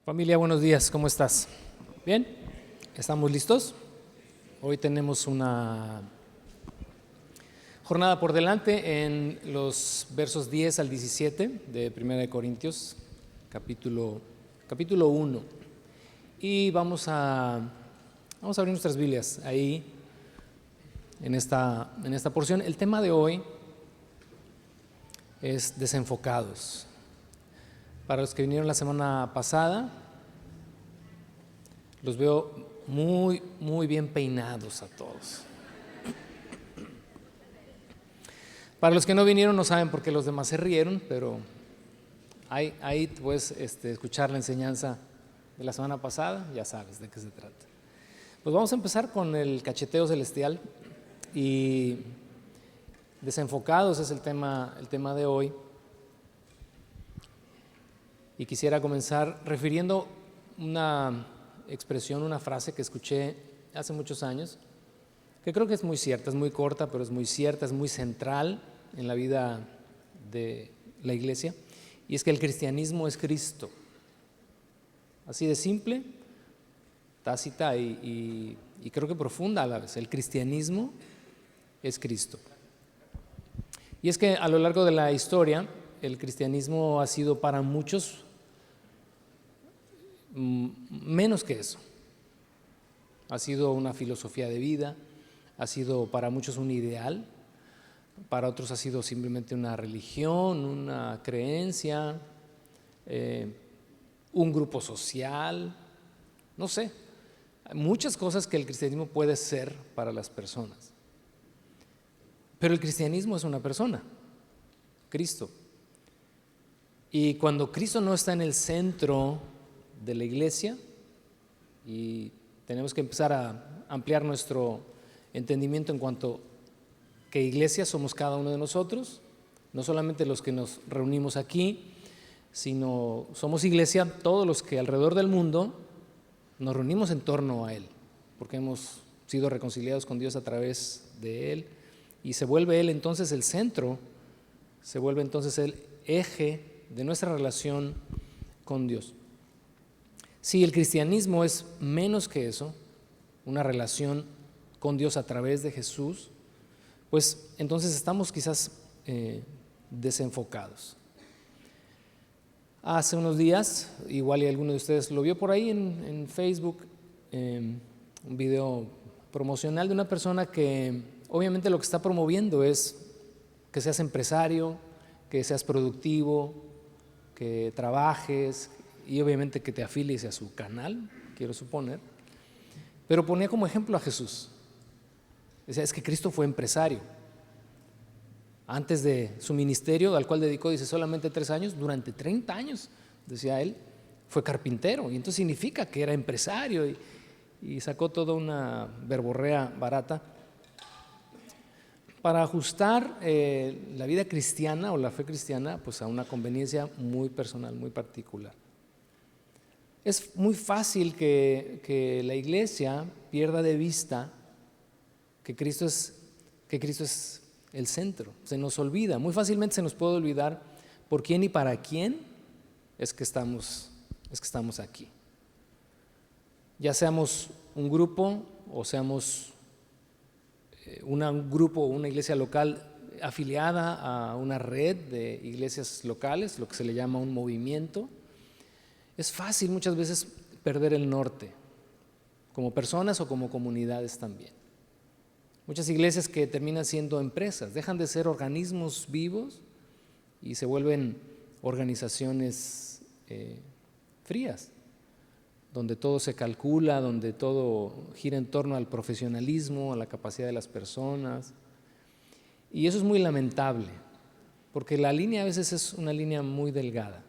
Familia, buenos días, ¿cómo estás? ¿Bien? ¿Estamos listos? Hoy tenemos una jornada por delante en los versos 10 al 17 de 1 de Corintios, capítulo 1. Y vamos a abrir nuestras Biblias ahí en esta porción. El tema de hoy es desenfocados. Para los que vinieron la semana pasada, los veo muy bien peinados a todos. Para los que no vinieron no saben por qué los demás se rieron, pero ahí puedes escuchar la enseñanza de la semana pasada, ya sabes de qué se trata. Pues vamos a empezar con el cacheteo celestial y desenfocados es el tema de hoy. Y quisiera comenzar refiriendo una expresión, una frase que escuché hace muchos años, que creo que es muy cierta, es muy corta, pero es muy cierta, es muy central en la vida de la iglesia, y es que el cristianismo es Cristo. Así de simple, tácita y creo que profunda a la vez. El cristianismo es Cristo. Y es que a lo largo de la historia, el cristianismo ha sido para muchos menos que eso. Ha sido una filosofía de vida, ha sido para muchos un ideal, para otros ha sido simplemente una religión, una creencia, un grupo social, no sé, muchas cosas que el cristianismo puede ser para las personas. Pero el cristianismo es una persona, Cristo. Y cuando Cristo no está en el centro de la iglesia, y tenemos que empezar a ampliar nuestro entendimiento en cuanto que iglesia somos cada uno de nosotros, no solamente los que nos reunimos aquí, sino somos iglesia todos los que alrededor del mundo nos reunimos en torno a Él, porque hemos sido reconciliados con Dios a través de Él, y se vuelve Él entonces el centro, se vuelve entonces el eje de nuestra relación con Dios. Si el cristianismo es menos que eso, una relación con Dios a través de Jesús, pues entonces estamos quizás desenfocados. Hace unos días, igual y alguno de ustedes lo vio por ahí en Facebook, un video promocional de una persona que obviamente lo que está promoviendo es que seas empresario, que seas productivo, que trabajes y obviamente que te afilies a su canal, quiero suponer, pero ponía como ejemplo a Jesús. Decía, es que Cristo fue empresario. Antes de su ministerio, al cual dedicó, dice, solamente 3 años, durante 30 años, decía él, fue carpintero, y entonces significa que era empresario, y sacó toda una verborrea barata para ajustar la vida cristiana o la fe cristiana pues a una conveniencia muy personal, muy particular. Es muy fácil que la iglesia pierda de vista que Cristo es el centro. Se nos olvida, muy fácilmente se nos puede olvidar por quién y para quién es que estamos aquí. Ya seamos un grupo o seamos un grupo o una iglesia local afiliada a una red de iglesias locales, lo que se le llama un movimiento. Es fácil muchas veces perder el norte, como personas o como comunidades también. Muchas iglesias que terminan siendo empresas, dejan de ser organismos vivos y se vuelven organizaciones frías, donde todo se calcula, donde todo gira en torno al profesionalismo, a la capacidad de las personas. Y eso es muy lamentable, porque la línea a veces es una línea muy delgada.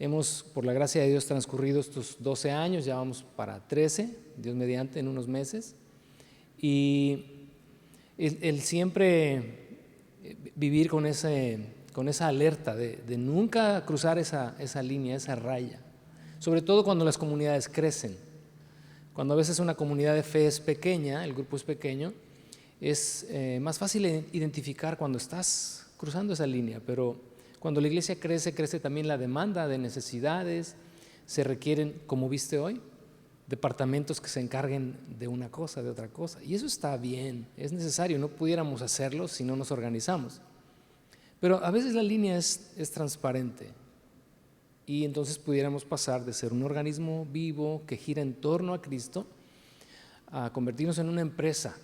Hemos, por la gracia de Dios, transcurrido estos 12 años, ya vamos para 13, Dios mediante, en unos meses, y el siempre vivir con esa alerta de nunca cruzar esa línea, esa raya, sobre todo cuando las comunidades crecen. Cuando a veces una comunidad de fe es pequeña, el grupo es pequeño, es más fácil identificar cuando estás cruzando esa línea, pero cuando la iglesia crece también la demanda de necesidades, se requieren, como viste hoy, departamentos que se encarguen de una cosa, de otra cosa. Y eso está bien, es necesario, no pudiéramos hacerlo si no nos organizamos. Pero a veces la línea es transparente y entonces pudiéramos pasar de ser un organismo vivo que gira en torno a Cristo a convertirnos en una empresa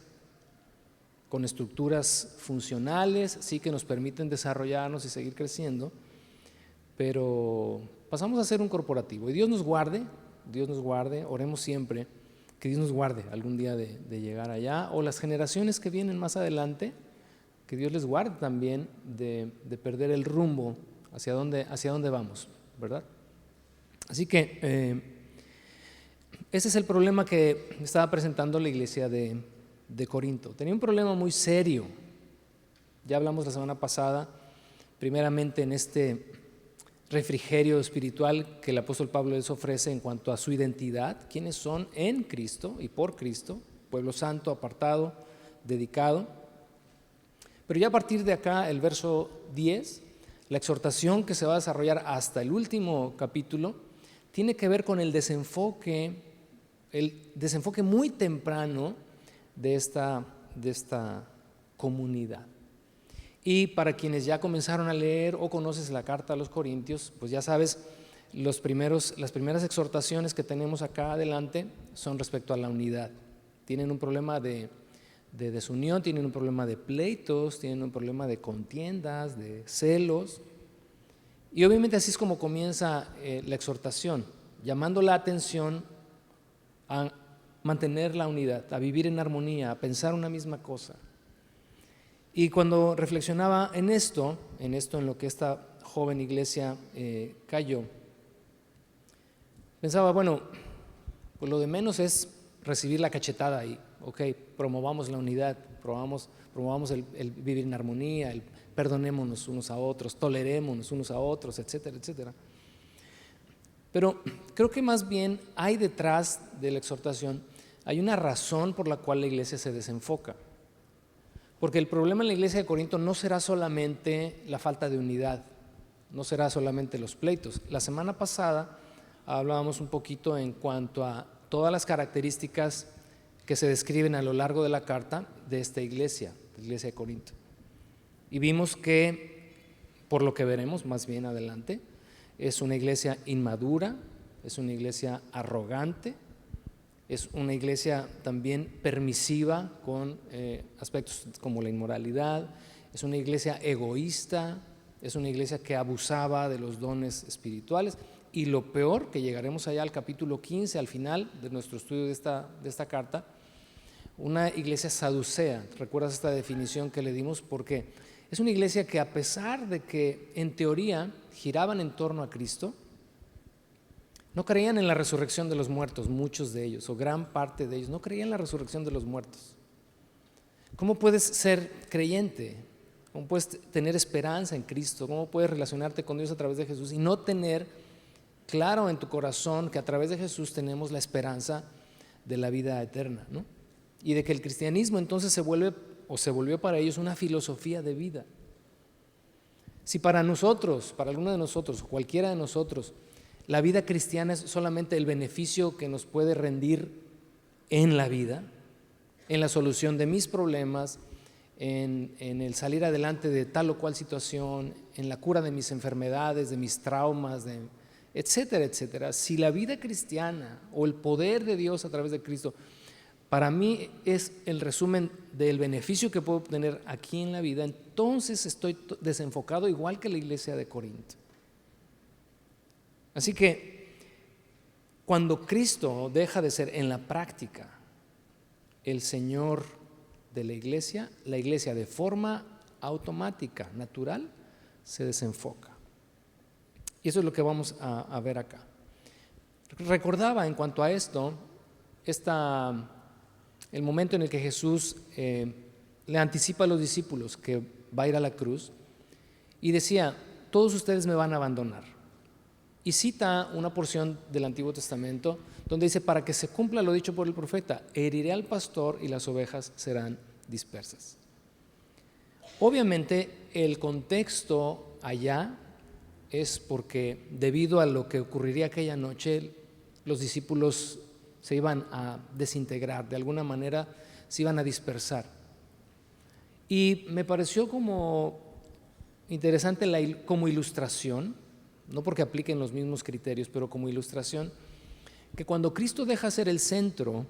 con estructuras funcionales, sí, que nos permiten desarrollarnos y seguir creciendo, pero pasamos a ser un corporativo. Y Dios nos guarde, oremos siempre que Dios nos guarde algún día de llegar allá, o las generaciones que vienen más adelante, que Dios les guarde también de perder el rumbo hacia dónde vamos, ¿verdad? Así que ese es el problema que estaba presentando la iglesia de Corinto. Tenía un problema muy serio. Ya hablamos la semana pasada, primeramente en este refrigerio espiritual que el apóstol Pablo les ofrece en cuanto a su identidad, quiénes son en Cristo y por Cristo, pueblo santo, apartado, dedicado. Pero ya a partir de acá, el verso 10, la exhortación que se va a desarrollar hasta el último capítulo, tiene que ver con el desenfoque muy temprano de esta comunidad. Y para quienes ya comenzaron a leer o conoces la carta a los Corintios, pues ya sabes, las primeras exhortaciones que tenemos acá adelante son respecto a la unidad. Tienen un problema de desunión, tienen un problema de pleitos, tienen un problema de contiendas, de celos. Y obviamente así es como comienza la exhortación, llamando la atención a mantener la unidad, a vivir en armonía, a pensar una misma cosa. Y cuando reflexionaba en lo que esta joven iglesia cayó, pensaba, bueno, pues lo de menos es recibir la cachetada y, ok, promovamos la unidad, promovamos el vivir en armonía, el perdonémonos unos a otros, tolerémonos unos a otros, etcétera, etcétera. Pero creo que más bien hay detrás de la exhortación, hay una razón por la cual la iglesia se desenfoca. Porque el problema en la iglesia de Corinto no será solamente la falta de unidad, no será solamente los pleitos. La semana pasada hablábamos un poquito en cuanto a todas las características que se describen a lo largo de la carta de esta iglesia, la iglesia de Corinto. Y vimos que, por lo que veremos más bien adelante, es una iglesia inmadura, es una iglesia arrogante, es una iglesia también permisiva con aspectos como la inmoralidad, es una iglesia egoísta, es una iglesia que abusaba de los dones espirituales y lo peor, que llegaremos allá al capítulo 15, al final de nuestro estudio de esta carta, una iglesia saducea. ¿Recuerdas esta definición que le dimos? Porque es una iglesia que a pesar de que en teoría giraban en torno a Cristo, no creían en la resurrección de los muertos, muchos de ellos, o gran parte de ellos, no creían en la resurrección de los muertos. ¿Cómo puedes ser creyente? ¿Cómo puedes tener esperanza en Cristo? ¿Cómo puedes relacionarte con Dios a través de Jesús y no tener claro en tu corazón que a través de Jesús tenemos la esperanza de la vida eterna, ¿no? Y de que el cristianismo entonces se volvió para ellos una filosofía de vida. Si para nosotros, para alguno de nosotros, cualquiera de nosotros, la vida cristiana es solamente el beneficio que nos puede rendir en la vida, en la solución de mis problemas, en el salir adelante de tal o cual situación, en la cura de mis enfermedades, de mis traumas, etcétera, etcétera. Si la vida cristiana o el poder de Dios a través de Cristo para mí es el resumen del beneficio que puedo obtener aquí en la vida, entonces estoy desenfocado igual que la iglesia de Corinto. Así que cuando Cristo deja de ser en la práctica el Señor de la iglesia de forma automática, natural, se desenfoca. Y eso es lo que vamos a ver acá. Recordaba en cuanto a esto, el momento en el que Jesús le anticipa a los discípulos que va a ir a la cruz y decía, todos ustedes me van a abandonar. Y cita una porción del Antiguo Testamento donde dice, para que se cumpla lo dicho por el profeta, heriré al pastor y las ovejas serán dispersas. Obviamente el contexto allá es porque debido a lo que ocurriría aquella noche, los discípulos se iban a desintegrar, de alguna manera se iban a dispersar. Y me pareció como interesante como ilustración, no porque apliquen los mismos criterios, pero como ilustración, que cuando Cristo deja ser el centro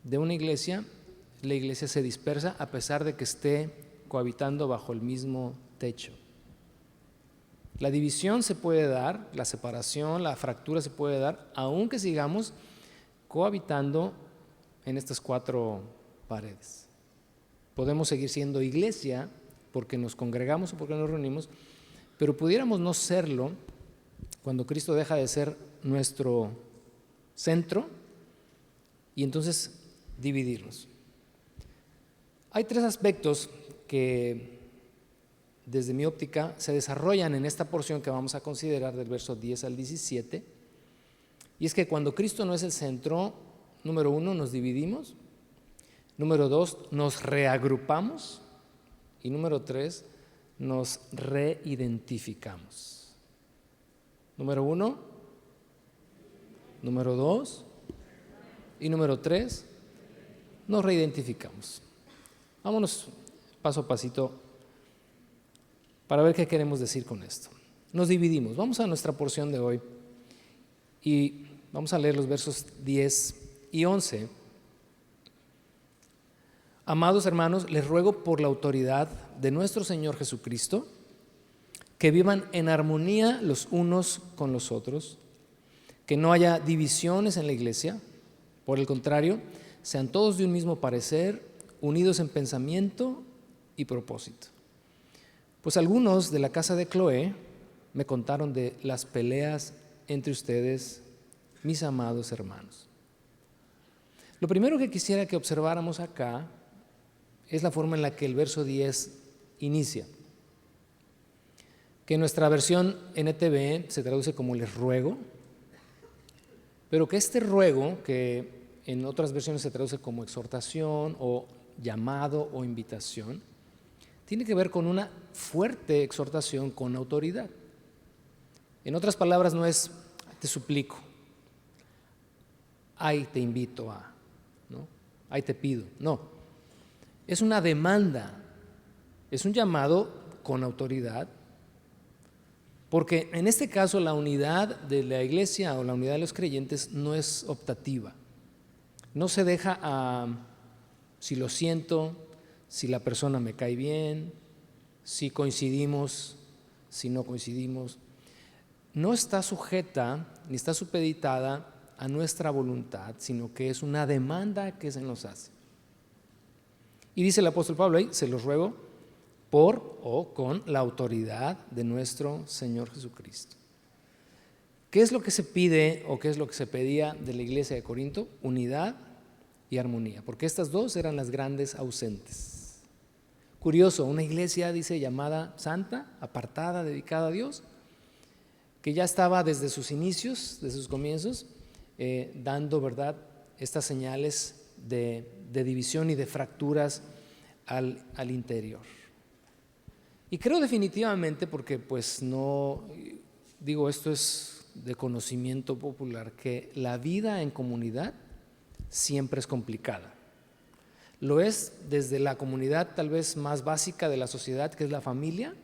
de una iglesia, la iglesia se dispersa a pesar de que esté cohabitando bajo el mismo techo. La división se puede dar, la separación, la fractura se puede dar, aunque sigamos cohabitando en estas 4 paredes. Podemos seguir siendo iglesia porque nos congregamos o porque nos reunimos, pero pudiéramos no serlo cuando Cristo deja de ser nuestro centro y entonces dividirnos. Hay 3 aspectos que desde mi óptica se desarrollan en esta porción que vamos a considerar del verso 10 al 17, y es que cuando Cristo no es el centro, número 1, nos dividimos, número 2, nos reagrupamos, y número 3, nos reidentificamos. Número 1, número 2 y número 3, nos reidentificamos. Vámonos paso a pasito para ver qué queremos decir con esto. Nos dividimos. Vamos a nuestra porción de hoy y vamos a leer los versos 10 y 11. Amados hermanos, les ruego por la autoridad de nuestro Señor Jesucristo que vivan en armonía los unos con los otros, que no haya divisiones en la iglesia, por el contrario, sean todos de un mismo parecer, unidos en pensamiento y propósito. Pues algunos de la casa de Cloé me contaron de las peleas entre ustedes, mis amados hermanos. Lo primero que quisiera que observáramos acá es la forma en la que el verso 10 inicia, que en nuestra versión NTV se traduce como les ruego, pero que este ruego, que en otras versiones se traduce como exhortación o llamado o invitación, tiene que ver con una fuerte exhortación con autoridad. En otras palabras, no es te suplico, ay te invito a, ¿no? Ay te pido, no. Es una demanda, es un llamado con autoridad, porque en este caso la unidad de la iglesia o la unidad de los creyentes no es optativa. No se deja a si lo siento, si la persona me cae bien, si coincidimos, si no coincidimos. No está sujeta ni está supeditada a nuestra voluntad, sino que es una demanda que se nos hace. Y dice el apóstol Pablo ahí, se los ruego por o con la autoridad de nuestro Señor Jesucristo. ¿Qué es lo que se pide o qué es lo que se pedía de la iglesia de Corinto? Unidad y armonía, porque estas dos eran las grandes ausentes. Curioso, una iglesia, dice, llamada santa, apartada, dedicada a Dios, que ya estaba desde sus inicios, desde sus comienzos, dando, ¿verdad?, estas señales de división y de fracturas al interior. Y creo definitivamente, porque pues no, digo, esto es de conocimiento popular, que la vida en comunidad siempre es complicada. Lo es desde la comunidad tal vez más básica de la sociedad, que es la familia,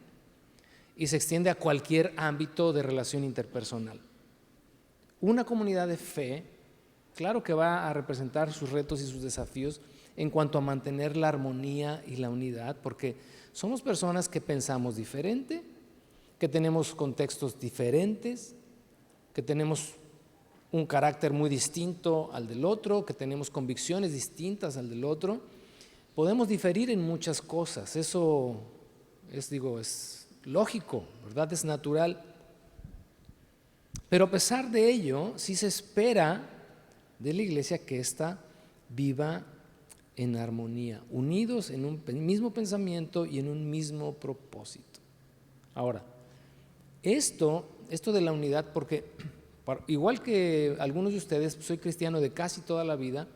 y se extiende a cualquier ámbito de relación interpersonal. Una comunidad de fe, claro que va a representar sus retos y sus desafíos en cuanto a mantener la armonía y la unidad, porque somos personas que pensamos diferente, que tenemos contextos diferentes, que tenemos un carácter muy distinto al del otro, que tenemos convicciones distintas al del otro. Podemos diferir en muchas cosas, eso es lógico, ¿verdad? Es natural. Pero a pesar de ello, sí se espera de la iglesia que ésta viva en armonía, unidos en un mismo pensamiento y en un mismo propósito. Ahora, esto de la unidad, porque igual que algunos de ustedes, soy cristiano de casi toda la vida,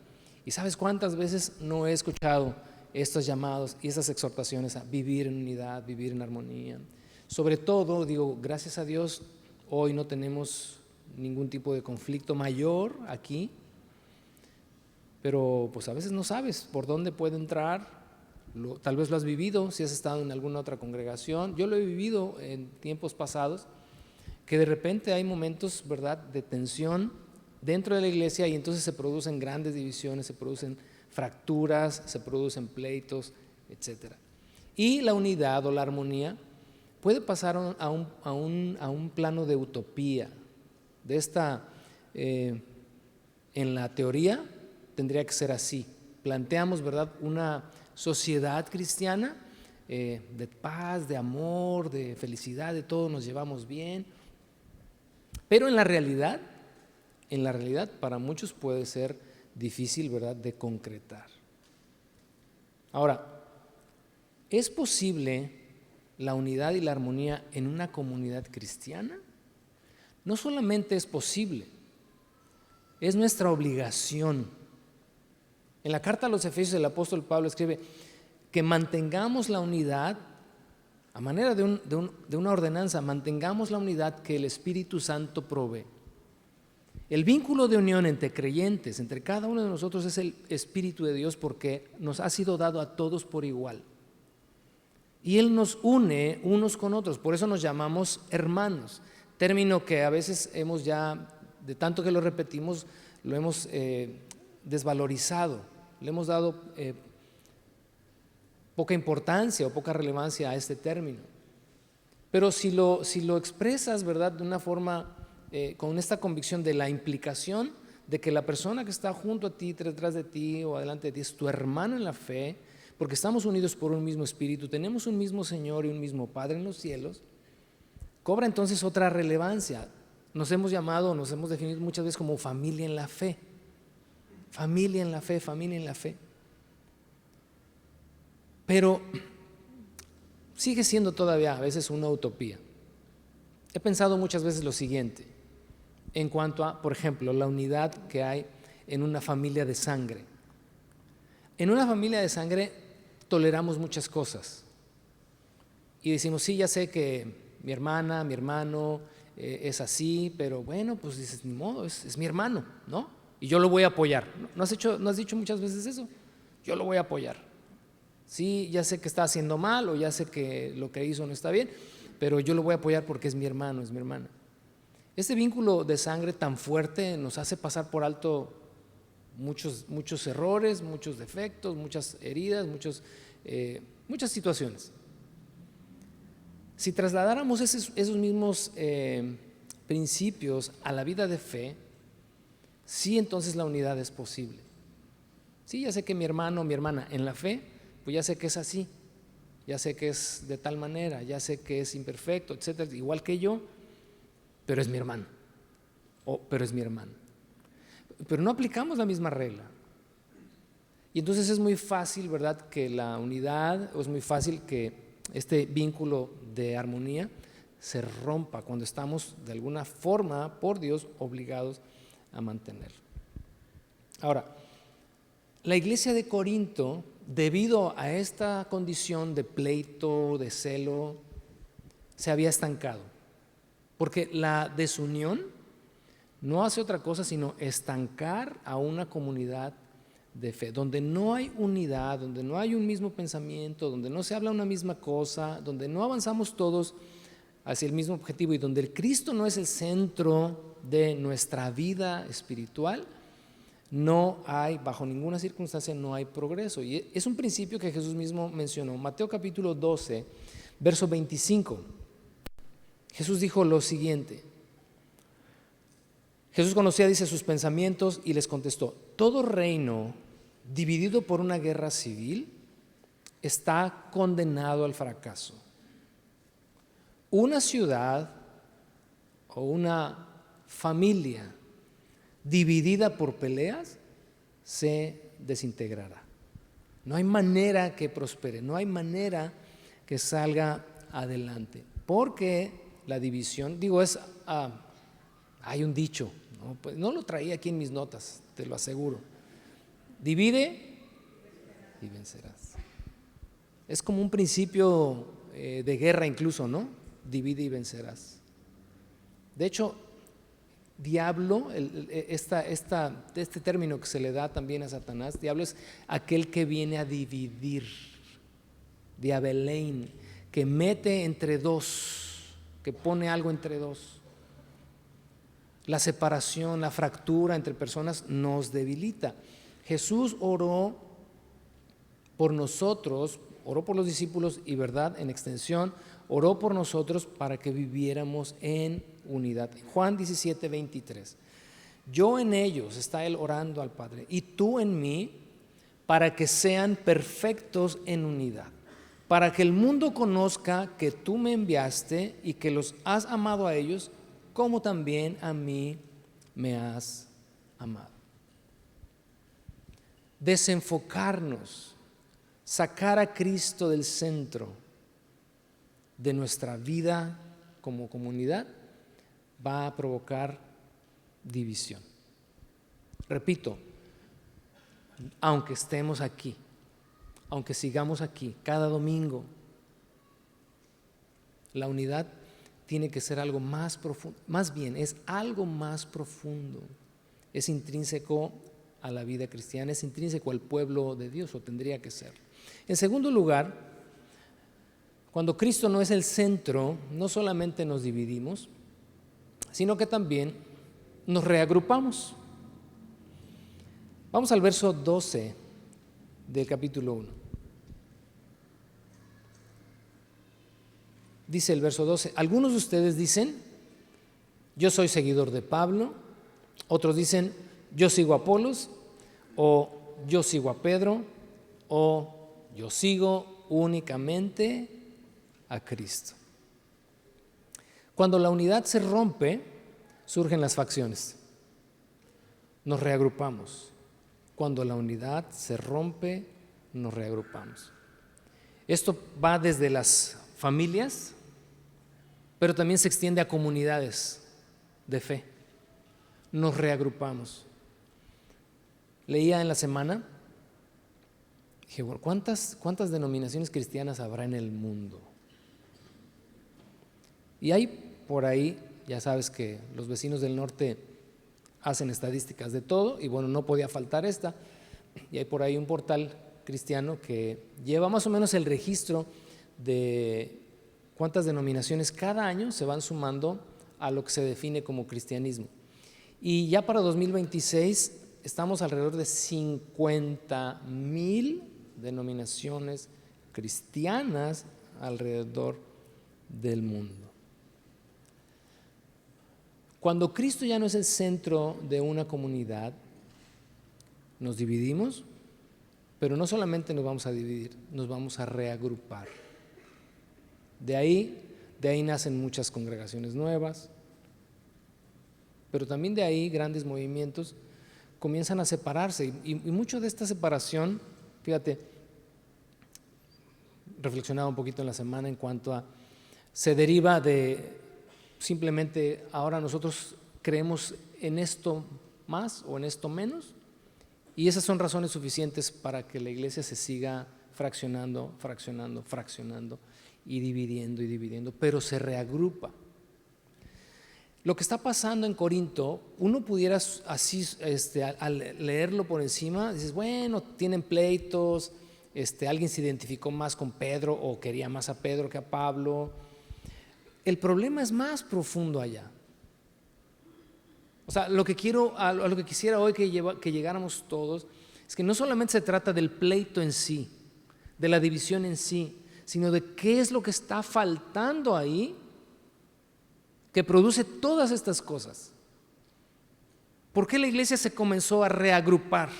y ¿sabes cuántas veces no he escuchado estos llamados y estas exhortaciones a vivir en unidad, vivir en armonía? Sobre todo, digo, gracias a Dios, hoy no tenemos ningún tipo de conflicto mayor aquí, pero pues a veces no sabes por dónde puede entrar. Tal vez lo has vivido si has estado en alguna otra congregación. Yo lo he vivido en tiempos pasados, que de repente hay momentos, ¿verdad?, de tensión dentro de la iglesia, y entonces se producen grandes divisiones, se producen fracturas, se producen pleitos, etcétera. Y la unidad o la armonía puede pasar a un plano de utopía. De esta, en la teoría tendría que ser así. Planteamos, ¿verdad?, una sociedad cristiana de paz, de amor, de felicidad, de todo, nos llevamos bien. Pero en la realidad para muchos puede ser difícil, ¿verdad?, de concretar. Ahora, ¿es posible la unidad y la armonía en una comunidad cristiana? No solamente es posible, es nuestra obligación. En la carta a los Efesios el apóstol Pablo escribe que mantengamos la unidad, a manera de una ordenanza, mantengamos la unidad que el Espíritu Santo provee. El vínculo de unión entre creyentes, entre cada uno de nosotros, es el Espíritu de Dios, porque nos ha sido dado a todos por igual. Y Él nos une unos con otros, por eso nos llamamos hermanos, término que a veces hemos ya, de tanto que lo repetimos, lo hemos desvalorizado, le hemos dado poca importancia o poca relevancia a este término. Pero si lo expresas, ¿verdad?, de una forma con esta convicción de la implicación de que la persona que está junto a ti, detrás de ti o adelante de ti es tu hermano en la fe, porque estamos unidos por un mismo espíritu, tenemos un mismo Señor y un mismo Padre en los cielos, cobra entonces otra relevancia. Nos hemos definido muchas veces como familia en la fe. Familia en la fe, familia en la fe. Pero sigue siendo todavía a veces una utopía. He pensado muchas veces lo siguiente, en cuanto a, por ejemplo, la unidad que hay en una familia de sangre. En una familia de sangre toleramos muchas cosas y decimos, sí, ya sé que mi hermana, mi hermano es así, pero bueno, pues dices, ni modo, es mi hermano, ¿no? Y yo lo voy a apoyar. ¿No has dicho muchas veces eso? Yo lo voy a apoyar. Sí, ya sé que está haciendo mal o ya sé que lo que hizo no está bien, pero yo lo voy a apoyar porque es mi hermano, es mi hermana. Este vínculo de sangre tan fuerte nos hace pasar por alto muchos errores, muchos defectos, muchas heridas, muchas situaciones. Si trasladáramos esos mismos principios a la vida de fe, sí, entonces la unidad es posible. Sí, ya sé que mi hermano o mi hermana en la fe, pues ya sé que es así, ya sé que es de tal manera, ya sé que es imperfecto, etcétera, igual que yo, pero es mi hermano, pero es mi hermano. Pero no aplicamos la misma regla. Y entonces es muy fácil, ¿verdad?, que la unidad, o es muy fácil que este vínculo de armonía se rompa cuando estamos de alguna forma, por Dios, obligados a mantener. Ahora, la iglesia de Corinto, debido a esta condición de pleito, de celo, se había estancado. Porque la desunión no hace otra cosa sino estancar a una comunidad de fe, donde no hay unidad, donde no hay un mismo pensamiento, donde no se habla una misma cosa, donde no avanzamos todos hacia el mismo objetivo y donde el Cristo no es el centro de nuestra vida espiritual. No hay, bajo ninguna circunstancia, no hay progreso. Y es un principio que Jesús mismo mencionó. Mateo capítulo 12, verso 25. Jesús dijo lo siguiente. Jesús conocía, dice, sus pensamientos y les contestó: todo reino dividido por una guerra civil está condenado al fracaso. Una ciudad o una familia dividida por peleas se desintegrará. No hay manera que prospere, no hay manera que salga adelante, porque la división, hay un dicho, ¿no? Pues no lo traía aquí en mis notas, te lo aseguro. Divide y vencerás. Es como un principio de guerra incluso, ¿no? divide y vencerás. De hecho, diablo, este término que se le da también a Satanás, diablo es aquel que viene a dividir, diabelein, que mete entre dos, que pone algo entre dos. La separación, la fractura entre personas nos debilita. Jesús oró por nosotros, oró por los discípulos y, verdad, en extensión, oró por nosotros para que viviéramos en unidad. Juan 17:23. Yo en ellos, está él orando al Padre, y tú en mí, para que sean perfectos en unidad, para que el mundo conozca que tú me enviaste y que los has amado a ellos como también a mí me has amado. Desenfocarnos, sacar a Cristo del centro de nuestra vida como comunidad va a provocar división. Repito, aunque estemos aquí, aunque sigamos aquí cada domingo, la unidad tiene que ser algo más profundo, más bien es algo más profundo, es intrínseco a la vida cristiana, es intrínseco al pueblo de Dios, o tendría que ser. En segundo lugar, cuando Cristo no es el centro, no solamente nos dividimos, sino que también nos reagrupamos. Vamos al verso 12 del capítulo 1. Dice el verso 12, algunos de ustedes dicen, yo soy seguidor de Pablo, otros dicen, yo sigo a Apolos, o yo sigo a Pedro, o yo sigo únicamente a Cristo. Cuando la unidad se rompe, surgen las facciones. Nos reagrupamos. Cuando la unidad se rompe, nos reagrupamos. Esto va desde las familias, pero también se extiende a comunidades de fe. Nos reagrupamos. Leía en la semana, dije, bueno, ¿cuántas denominaciones cristianas habrá en el mundo? Y hay por ahí, ya sabes que los vecinos del norte hacen estadísticas de todo, y bueno, no podía faltar esta, y hay por ahí un portal cristiano que lleva más o menos el registro de cuántas denominaciones cada año se van sumando a lo que se define como cristianismo. Y ya para 2026 estamos alrededor de 50,000 denominaciones cristianas alrededor del mundo. Cuando Cristo ya no es el centro de una comunidad, nos dividimos, pero no solamente nos vamos a dividir, nos vamos a reagrupar. De ahí nacen muchas congregaciones nuevas, pero también de ahí grandes movimientos comienzan a separarse, y mucho de esta separación, fíjate, reflexionaba un poquito en la semana en cuanto a, se deriva de simplemente ahora nosotros creemos en esto más o en esto menos, y esas son razones suficientes para que la iglesia se siga fraccionando y dividiendo, pero se reagrupa. Lo que está pasando en Corinto, uno pudiera así, al leerlo por encima, dices, bueno, tienen pleitos, alguien se identificó más con Pedro o quería más a Pedro que a Pablo. El problema es más profundo allá. O sea, a lo que quisiera hoy que llegáramos todos, es que no solamente se trata del pleito en sí, de la división en sí, sino de qué es lo que está faltando ahí que produce todas estas cosas. ¿Por qué la iglesia se comenzó a reagrupar?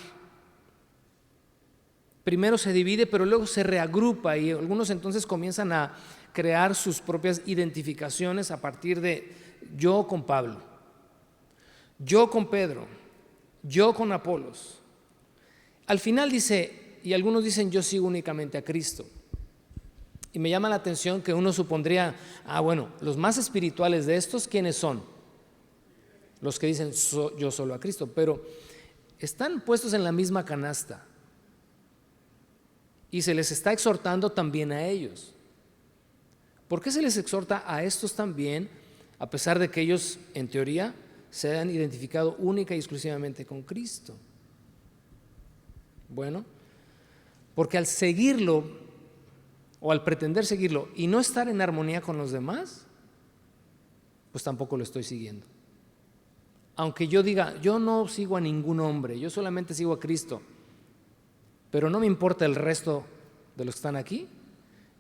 Primero se divide, pero luego se reagrupa, y algunos entonces comienzan a crear sus propias identificaciones a partir de yo con Pablo, yo con Pedro, yo con Apolos. Al final dice, y algunos dicen yo sigo únicamente a Cristo. Y me llama la atención que uno supondría, bueno, los más espirituales de estos, ¿quiénes son? Los que dicen yo solo a Cristo, pero están puestos en la misma canasta y se les está exhortando también a ellos. ¿Por qué se les exhorta a estos también, a pesar de que ellos, en teoría, se han identificado única y exclusivamente con Cristo? Bueno, porque al seguirlo o al pretender seguirlo y no estar en armonía con los demás, pues tampoco lo estoy siguiendo. Aunque yo diga, yo no sigo a ningún hombre, yo solamente sigo a Cristo, pero no me importa el resto de los que están aquí,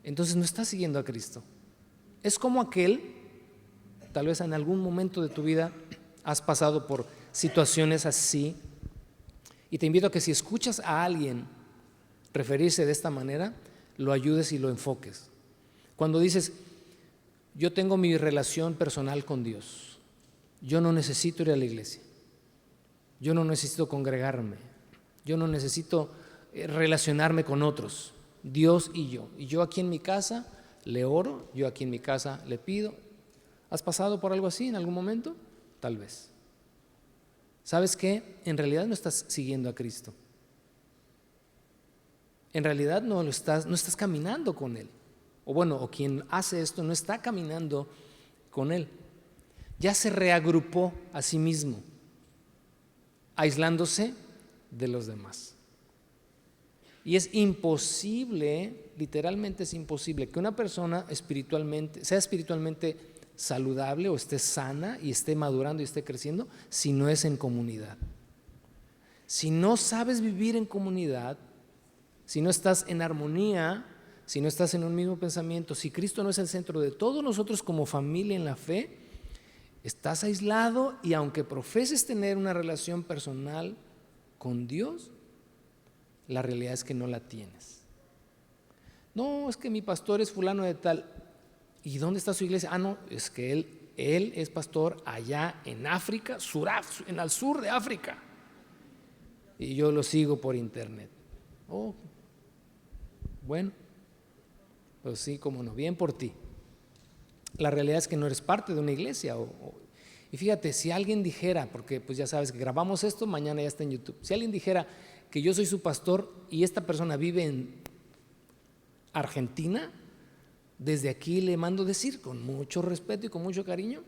entonces no estás siguiendo a Cristo. Es como aquel, tal vez en algún momento de tu vida has pasado por situaciones así, y te invito a que si escuchas a alguien referirse de esta manera, lo ayudes y lo enfoques. Cuando dices, yo tengo mi relación personal con Dios, yo no necesito ir a la iglesia, yo no necesito congregarme, yo no necesito relacionarme con otros, Dios y yo aquí en mi casa le oro, yo aquí en mi casa le pido. ¿Has pasado por algo así en algún momento? Tal vez. ¿Sabes qué? En realidad no estás siguiendo a Cristo. En realidad no estás caminando con Él. O quien hace esto no está caminando con Él. Ya se reagrupó a sí mismo, aislándose de los demás. Y es imposible, literalmente es imposible, que una persona sea espiritualmente saludable o esté sana y esté madurando y esté creciendo si no es en comunidad. Si no sabes vivir en comunidad, si no estás en armonía, si no estás en un mismo pensamiento, si Cristo no es el centro de todos nosotros como familia en la fe, estás aislado y aunque profeses tener una relación personal con Dios, la realidad es que no la tienes. No, es que mi pastor es fulano de tal. ¿Y dónde está su iglesia? No, es que él es pastor allá en África, en el sur de África. Y yo lo sigo por internet. Oh, bueno, pues sí, cómo no, bien por ti. La realidad es que no eres parte de una iglesia. Y fíjate, si alguien dijera, porque pues ya sabes que grabamos esto, mañana ya está en YouTube. Si alguien dijera que yo soy su pastor y esta persona vive en Argentina, desde aquí le mando decir con mucho respeto y con mucho cariño,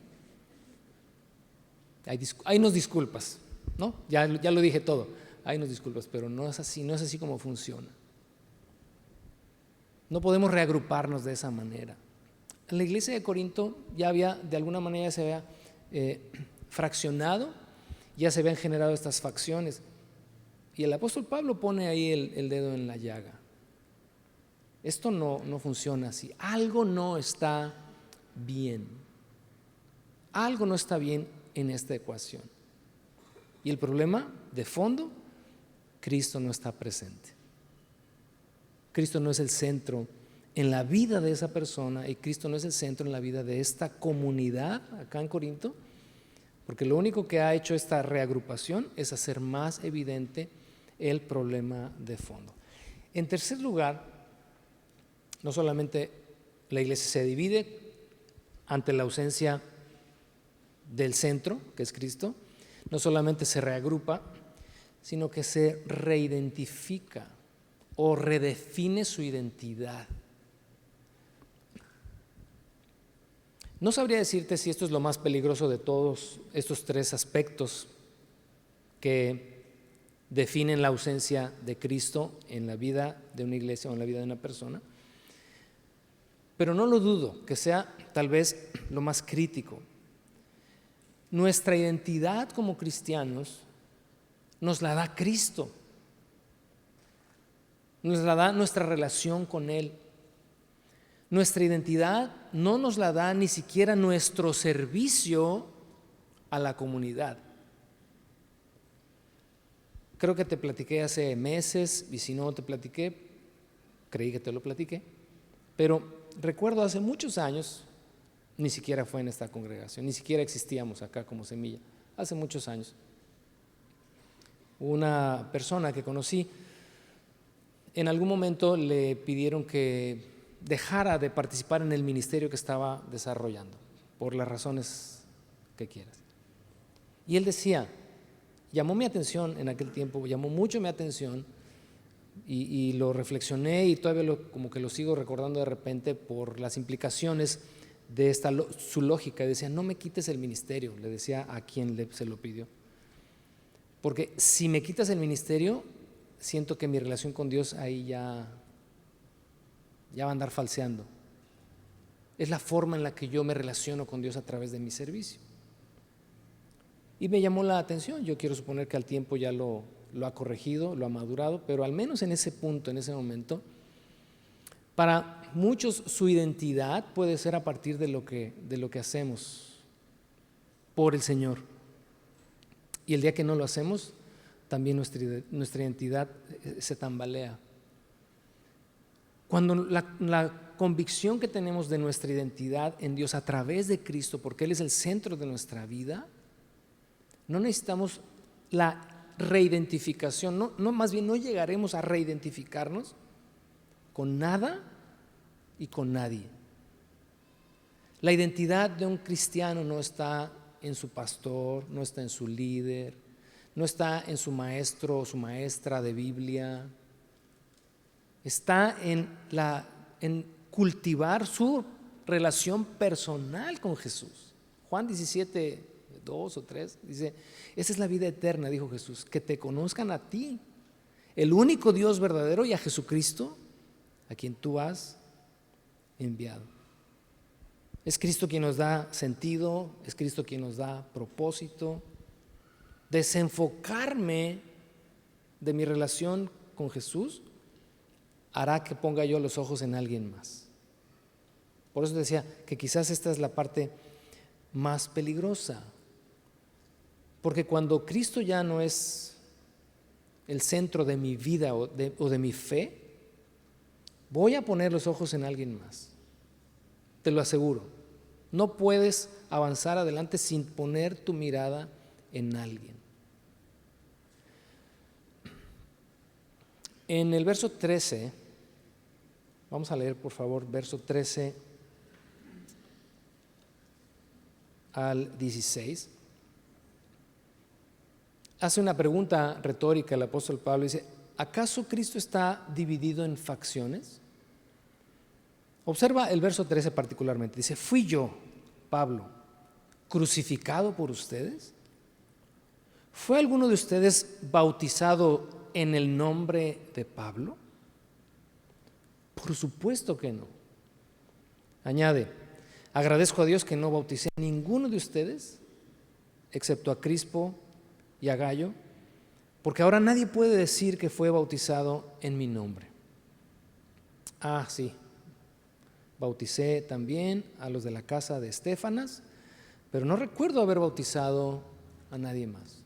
hay nos disculpas, ¿no? Ya lo dije todo, hay nos disculpas, pero no es así como funciona. No podemos reagruparnos de esa manera. En la iglesia de Corinto de alguna manera se había fraccionado, ya se habían generado estas facciones. Y el apóstol Pablo pone ahí el dedo en la llaga. Esto no funciona así. Algo no está bien. Algo no está bien en esta ecuación. Y el problema de fondo, Cristo no está presente. Cristo no es el centro en la vida de esa persona y Cristo no es el centro en la vida de esta comunidad acá en Corinto, porque lo único que ha hecho esta reagrupación es hacer más evidente el problema de fondo. En tercer lugar, no solamente la iglesia se divide ante la ausencia del centro, que es Cristo, no solamente se reagrupa, sino que se reidentifica o redefine su identidad. No sabría decirte si esto es lo más peligroso de todos estos tres aspectos que definen la ausencia de Cristo en la vida de una iglesia o en la vida de una persona, pero no lo dudo que sea tal vez lo más crítico. Nuestra identidad como cristianos nos la da Cristo, nos la da nuestra relación con Él. Nuestra identidad no nos la da ni siquiera nuestro servicio a la comunidad. Creo que te platiqué hace meses y si no te platiqué, creí que te lo platiqué, pero recuerdo hace muchos años, ni siquiera fue en esta congregación, ni siquiera existíamos acá como Semilla, hace muchos años. Una persona que conocí, en algún momento le pidieron que dejara de participar en el ministerio que estaba desarrollando, por las razones que quieras. Y él decía, llamó mi atención en aquel tiempo, llamó mucho mi atención, y lo reflexioné y todavía como que lo sigo recordando de repente por las implicaciones de su lógica. Decía, no me quites el ministerio, le decía a quien se lo pidió. Porque si me quitas el ministerio, siento que mi relación con Dios ahí ya va a andar falseando. Es la forma en la que yo me relaciono con Dios a través de mi servicio. Y me llamó la atención. Yo quiero suponer que al tiempo ya lo ha corregido, lo ha madurado, pero al menos en ese punto, en ese momento, para muchos su identidad puede ser a partir de lo que hacemos por el Señor. Y el día que no lo hacemos, también nuestra identidad se tambalea. Cuando la convicción que tenemos de nuestra identidad en Dios a través de Cristo, porque Él es el centro de nuestra vida, no necesitamos la reidentificación, más bien no llegaremos a reidentificarnos con nada y con nadie. La identidad de un cristiano no está en su pastor, no está en su líder, no está en su maestro o su maestra de Biblia. Está en cultivar su relación personal con Jesús. Juan 17, 2 o 3 dice, esa es la vida eterna, dijo Jesús, que te conozcan a ti, el único Dios verdadero, y a Jesucristo, a quien tú has enviado. Es Cristo quien nos da sentido, es Cristo quien nos da propósito. Desenfocarme de mi relación con Jesús hará que ponga yo los ojos en alguien más. Por eso decía que quizás esta es la parte más peligrosa, porque cuando Cristo ya no es el centro de mi vida o de mi fe, voy a poner los ojos en alguien más. Te lo aseguro. No puedes avanzar adelante sin poner tu mirada en alguien. En el verso 13, vamos a leer por favor verso 13 al 16. Hace una pregunta retórica el apóstol Pablo, dice, ¿acaso Cristo está dividido en facciones? Observa el verso 13 particularmente, dice, ¿fui yo, Pablo, crucificado por ustedes? ¿Fue alguno de ustedes bautizado en el nombre de Pablo? Por supuesto que no. Añade, agradezco a Dios que no bauticé a ninguno de ustedes, excepto a Crispo y a Gayo, porque ahora nadie puede decir que fue bautizado en mi nombre. Ah, sí, bauticé también a los de la casa de Estéfanas, pero no recuerdo haber bautizado a nadie más.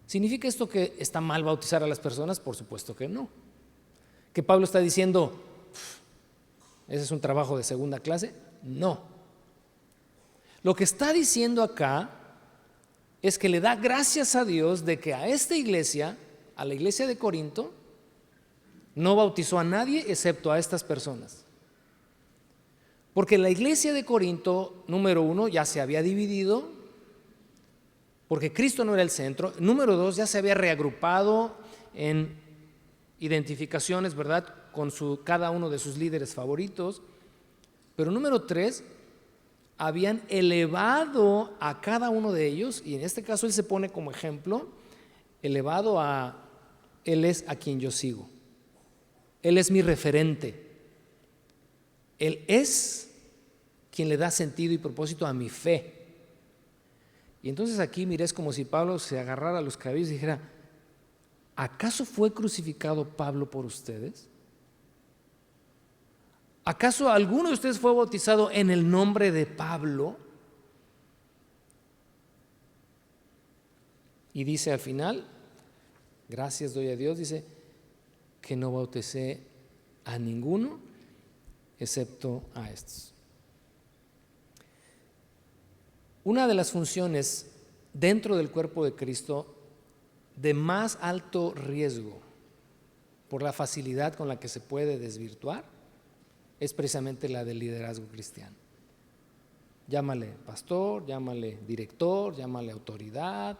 ¿Significa esto que está mal bautizar a las personas? Por supuesto que no. ¿Que Pablo está diciendo, ese es un trabajo de segunda clase? No. Lo que está diciendo acá es que le da gracias a Dios de que a esta iglesia, a la iglesia de Corinto, no bautizó a nadie excepto a estas personas. Porque la iglesia de Corinto, número 1, ya se había dividido, porque Cristo no era el centro. Número 2, ya se había reagrupado en identificaciones, ¿verdad?, con cada uno de sus líderes favoritos. Pero número 3, habían elevado a cada uno de ellos, y en este caso él se pone como ejemplo, elevado a él es a quien yo sigo. Él es mi referente. Él es quien le da sentido y propósito a mi fe. Y entonces aquí miré, es como si Pablo se agarrara a los cabellos y dijera, ¿acaso fue crucificado Pablo por ustedes? ¿Acaso alguno de ustedes fue bautizado en el nombre de Pablo? Y dice al final, gracias doy a Dios, dice que no bauticé a ninguno excepto a estos. Una de las funciones dentro del cuerpo de Cristo de más alto riesgo por la facilidad con la que se puede desvirtuar es precisamente la del liderazgo cristiano. Llámale pastor, llámale director, llámale autoridad,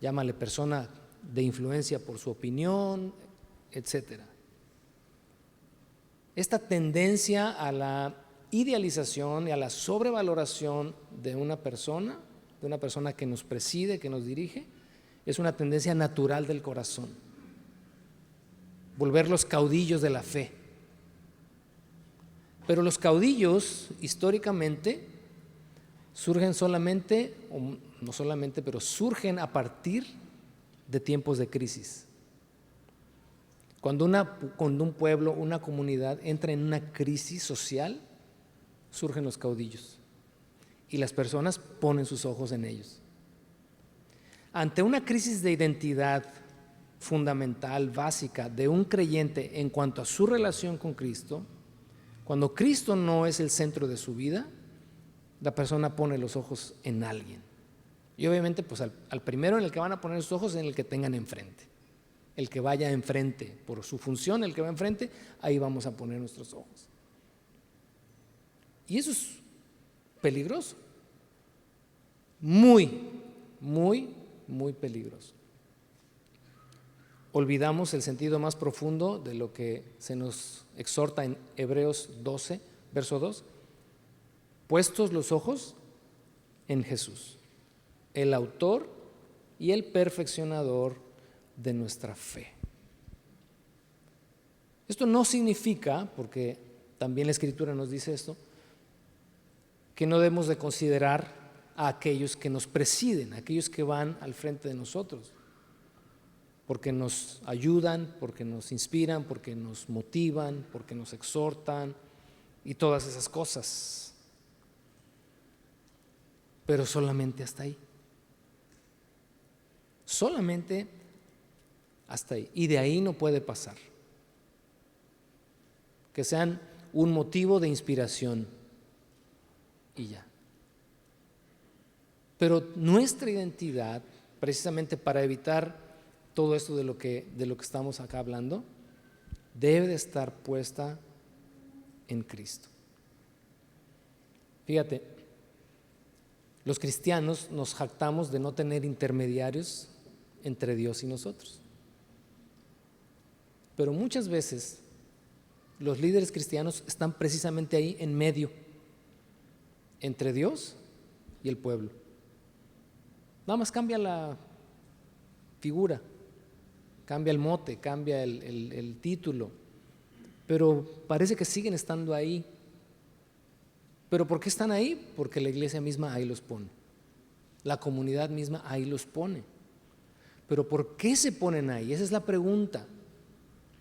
llámale persona de influencia por su opinión, etc. Esta tendencia a la idealización y a la sobrevaloración de una persona que nos preside, que nos dirige, es una tendencia natural del corazón. Volverlos caudillos de la fe. Pero los caudillos, históricamente, surgen solamente, o no solamente, pero surgen a partir de tiempos de crisis. Cuando un pueblo, una comunidad entra en una crisis social, surgen los caudillos y las personas ponen sus ojos en ellos. Ante una crisis de identidad fundamental, básica, de un creyente en cuanto a su relación con Cristo, cuando Cristo no es el centro de su vida, la persona pone los ojos en alguien. Y obviamente pues al primero en el que van a poner sus ojos es en el que tengan enfrente. El que vaya enfrente, por su función, el que va enfrente, ahí vamos a poner nuestros ojos. Y eso es peligroso. Muy, muy, muy peligroso. Olvidamos el sentido más profundo de lo que se nos exhorta en Hebreos 12, verso 2. Puestos los ojos en Jesús, el autor y el perfeccionador de nuestra fe. Esto no significa, porque también la Escritura nos dice esto, que no debemos de considerar a aquellos que nos presiden, a aquellos que van al frente de nosotros, porque nos ayudan, porque nos inspiran, porque nos motivan, porque nos exhortan y todas esas cosas. Pero solamente hasta ahí. Solamente hasta ahí. Y de ahí no puede pasar. Que sean un motivo de inspiración y ya. Pero nuestra identidad, precisamente para evitar todo esto de lo que estamos acá hablando, debe de estar puesta en Cristo. Fíjate, los cristianos nos jactamos de no tener intermediarios entre Dios y nosotros. Pero muchas veces los líderes cristianos están precisamente ahí en medio, entre Dios y el pueblo. Nada más cambia la figura, cambia el mote, cambia el título, pero parece que siguen estando ahí. ¿Pero por qué están ahí? Porque la iglesia misma ahí los pone, la comunidad misma ahí los pone. ¿Pero por qué se ponen ahí? Esa es la pregunta.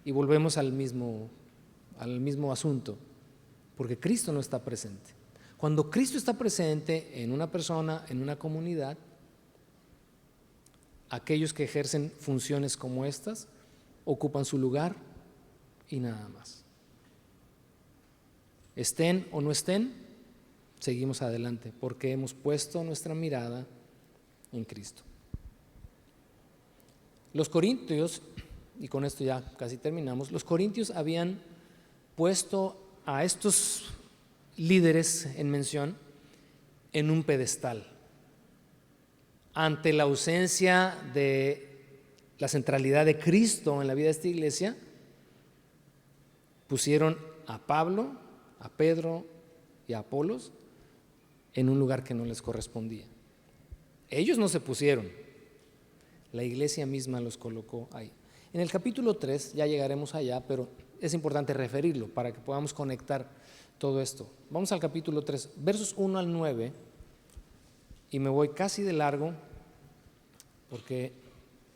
Y volvemos al mismo asunto, porque Cristo no está presente. Cuando Cristo está presente en una persona, en una comunidad, aquellos que ejercen funciones como estas ocupan su lugar y nada más. Estén o no estén, seguimos adelante porque hemos puesto nuestra mirada en Cristo. Los corintios, y con esto ya casi terminamos, los corintios habían puesto a estos líderes en mención en un pedestal. Ante la ausencia de la centralidad de Cristo en la vida de esta iglesia, pusieron a Pablo, a Pedro y a Apolos en un lugar que no les correspondía. Ellos no se pusieron, la iglesia misma los colocó ahí. En el capítulo 3, ya llegaremos allá, pero es importante referirlo para que podamos conectar todo esto. Vamos al capítulo 3, versos 1 al 9, y me voy casi de largo porque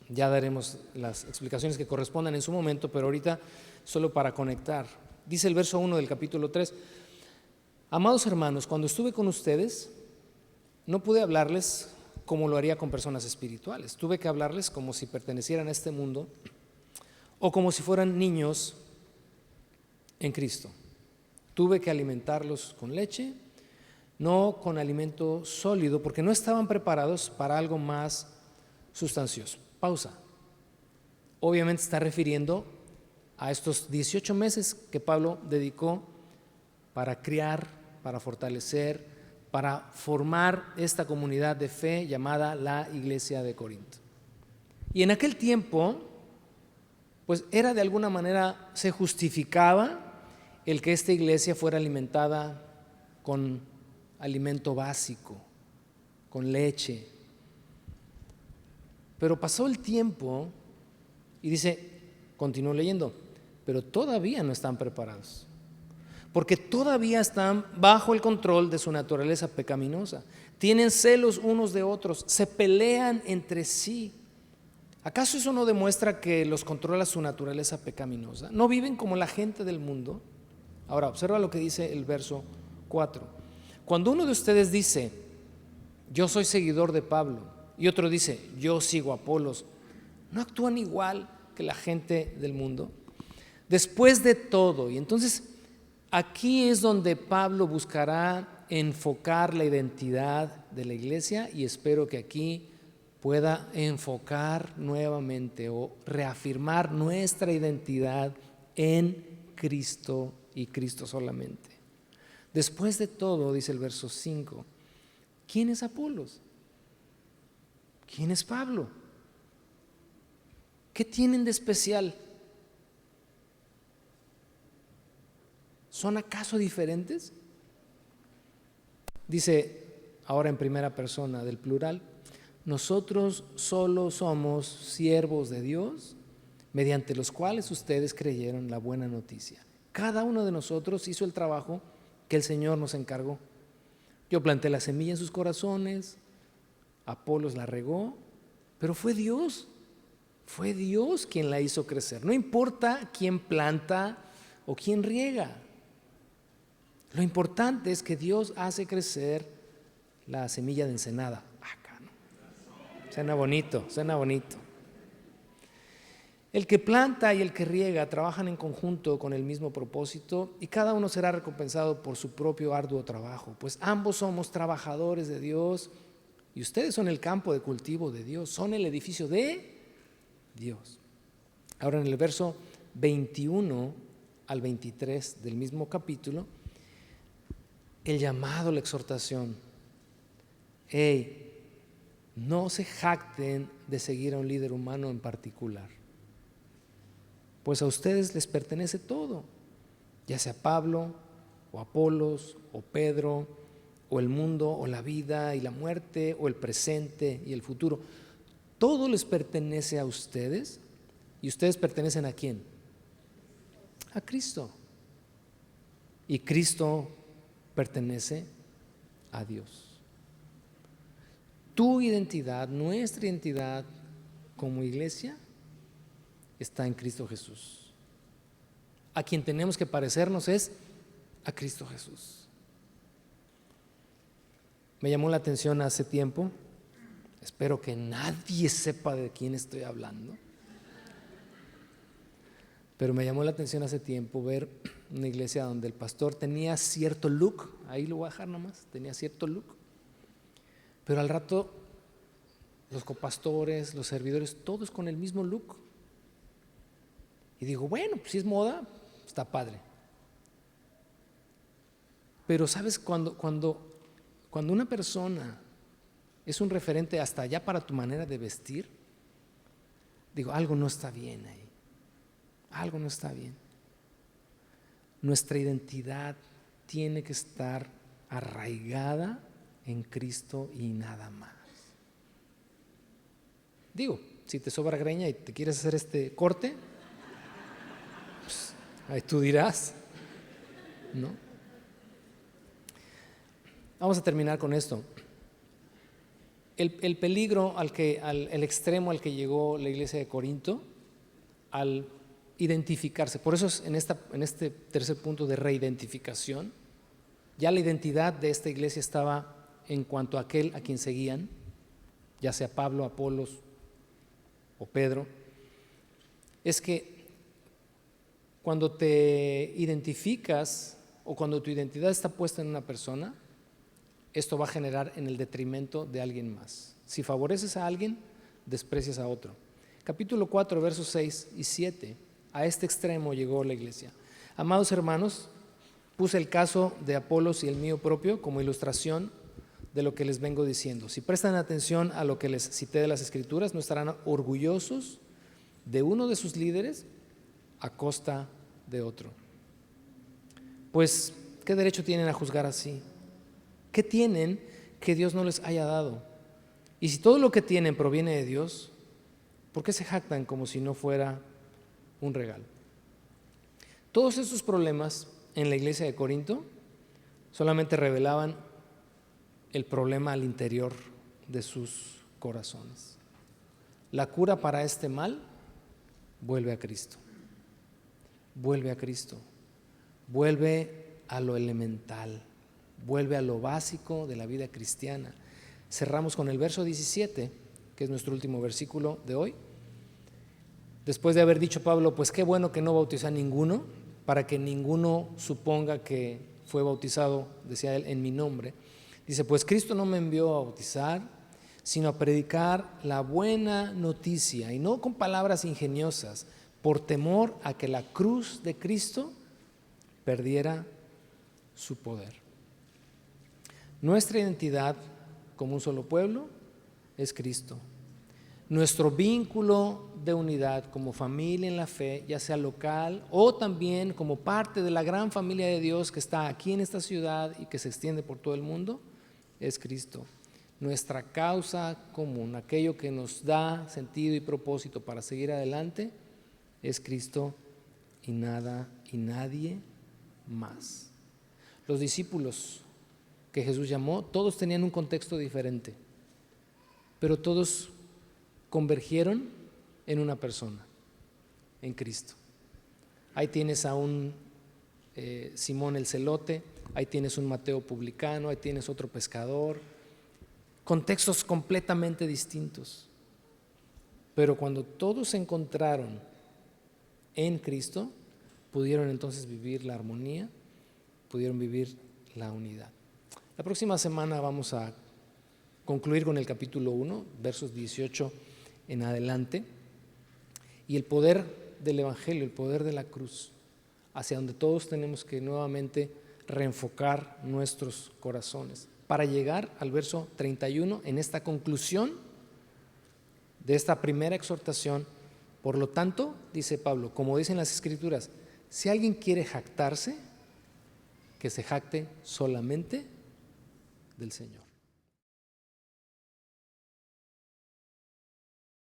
ya daremos las explicaciones que correspondan en su momento, pero ahorita solo para conectar. Dice el verso 1 del capítulo 3: Amados hermanos, cuando estuve con ustedes, no pude hablarles como lo haría con personas espirituales. Tuve que hablarles como si pertenecieran a este mundo o como si fueran niños en Cristo. Tuve que alimentarlos con leche, no con alimento sólido, porque no estaban preparados para algo más sustancioso. Pausa. Obviamente está refiriendo a estos 18 meses que Pablo dedicó para criar, para fortalecer, para formar esta comunidad de fe llamada la Iglesia de Corinto. Y en aquel tiempo, pues era de alguna manera, se justificaba el que esta iglesia fuera alimentada con alimento básico, con leche. Pero pasó el tiempo y dice, continúo leyendo, pero todavía no están preparados, porque todavía están bajo el control de su naturaleza pecaminosa. Tienen celos unos de otros, se pelean entre sí. ¿Acaso eso no demuestra que los controla su naturaleza pecaminosa? ¿No viven como la gente del mundo? Ahora, observa lo que dice el verso 4. Cuando uno de ustedes dice, yo soy seguidor de Pablo, y otro dice, yo sigo a Apolos, ¿no actúan igual que la gente del mundo? Después de todo, y entonces aquí es donde Pablo buscará enfocar la identidad de la iglesia, y espero que aquí pueda enfocar nuevamente o reafirmar nuestra identidad en Cristo y Cristo solamente. Después de todo, dice el verso 5, ¿quién es Apolos? ¿Quién es Pablo? ¿Qué tienen de especial? ¿Son acaso diferentes? Dice ahora en primera persona del plural, nosotros solo somos siervos de Dios, mediante los cuales ustedes creyeron la buena noticia. Cada uno de nosotros hizo el trabajo que el Señor nos encargó. Yo planté la semilla en sus corazones, Apolos la regó, pero fue Dios quien la hizo crecer. No importa quién planta o quién riega. Lo importante es que Dios hace crecer la semilla de ensenada. Acá, ¿no? Suena bonito. El que planta y el que riega trabajan en conjunto con el mismo propósito, y cada uno será recompensado por su propio arduo trabajo, pues ambos somos trabajadores de Dios, y ustedes son el campo de cultivo de Dios, son el edificio de Dios. Ahora en el verso 21 al 23 del mismo capítulo, el llamado, la exhortación. No se jacten de seguir a un líder humano en particular, pues a ustedes les pertenece todo, ya sea Pablo o Apolos o Pedro o el mundo o la vida y la muerte o el presente y el futuro. Todo les pertenece a ustedes. ¿Y ustedes pertenecen a quién? A Cristo. Y Cristo pertenece a Dios. Tu identidad, nuestra identidad como iglesia está en Cristo Jesús. A quien tenemos que parecernos es a Cristo Jesús. Me llamó la atención hace tiempo, espero que nadie sepa de quién estoy hablando, pero me llamó la atención hace tiempo ver una iglesia donde el pastor tenía cierto look, ahí lo voy a dejar nomás, tenía cierto look, pero al rato los copastores, los servidores, todos con el mismo look. Y digo, bueno, pues si es moda, está padre. Pero sabes, cuando una persona es un referente hasta allá para tu manera de vestir, digo, algo no está bien ahí. Algo no está bien. Nuestra identidad tiene que estar arraigada en Cristo y nada más. Digo, si te sobra greña y te quieres hacer este corte, pues, ahí tú dirás, ¿no? Vamos a terminar con esto. El peligro el extremo al que llegó la iglesia de Corinto al identificarse, por eso es en este tercer punto de reidentificación, ya la identidad de esta iglesia estaba en cuanto a aquel a quien seguían, ya sea Pablo, Apolos o Pedro. Es que cuando te identificas o cuando tu identidad está puesta en una persona, esto va a generar en el detrimento de alguien más. Si favoreces a alguien, desprecias a otro. Capítulo 4, versos 6 y 7, a este extremo llegó la iglesia. Amados hermanos, puse el caso de Apolos y el mío propio como ilustración de lo que les vengo diciendo. Si prestan atención a lo que les cité de las Escrituras, no estarán orgullosos de uno de sus líderes a costa de otro. Pues, ¿qué derecho tienen a juzgar así? ¿Qué tienen que Dios no les haya dado? Y si todo lo que tienen proviene de Dios, ¿por qué se jactan como si no fuera un regalo? Todos esos problemas en la iglesia de Corinto solamente revelaban el problema al interior de sus corazones. La cura para este mal vuelve a Cristo. Vuelve a Cristo. Vuelve a lo elemental. Vuelve a lo básico de la vida cristiana. Cerramos con el verso 17, que es nuestro último versículo de hoy. Después de haber dicho Pablo, pues qué bueno que no bautizó a ninguno, para que ninguno suponga que fue bautizado, decía él, en mi nombre. Dice, pues Cristo no me envió a bautizar, sino a predicar la buena noticia, y no con palabras ingeniosas, por temor a que la cruz de Cristo perdiera su poder. Nuestra identidad como un solo pueblo es Cristo. Nuestro vínculo de unidad como familia en la fe, ya sea local o también como parte de la gran familia de Dios que está aquí en esta ciudad y que se extiende por todo el mundo, es Cristo. Nuestra causa común, aquello que nos da sentido y propósito para seguir adelante, es Cristo y nada y nadie más. Los discípulos que Jesús llamó, todos tenían un contexto diferente, pero todos convergieron en una persona, en Cristo. Ahí tienes a un Simón el celote, ahí tienes un Mateo publicano, ahí tienes otro pescador, contextos completamente distintos. Pero cuando todos se encontraron en Cristo, pudieron entonces vivir la armonía, pudieron vivir la unidad. La próxima semana vamos a concluir con el capítulo 1, versos 18 en adelante, y el poder del Evangelio, el poder de la cruz, hacia donde todos tenemos que nuevamente reenfocar nuestros corazones, para llegar al verso 31 en esta conclusión de esta primera exhortación. Por lo tanto, dice Pablo, como dicen las Escrituras, si alguien quiere jactarse, que se jacte solamente del Señor.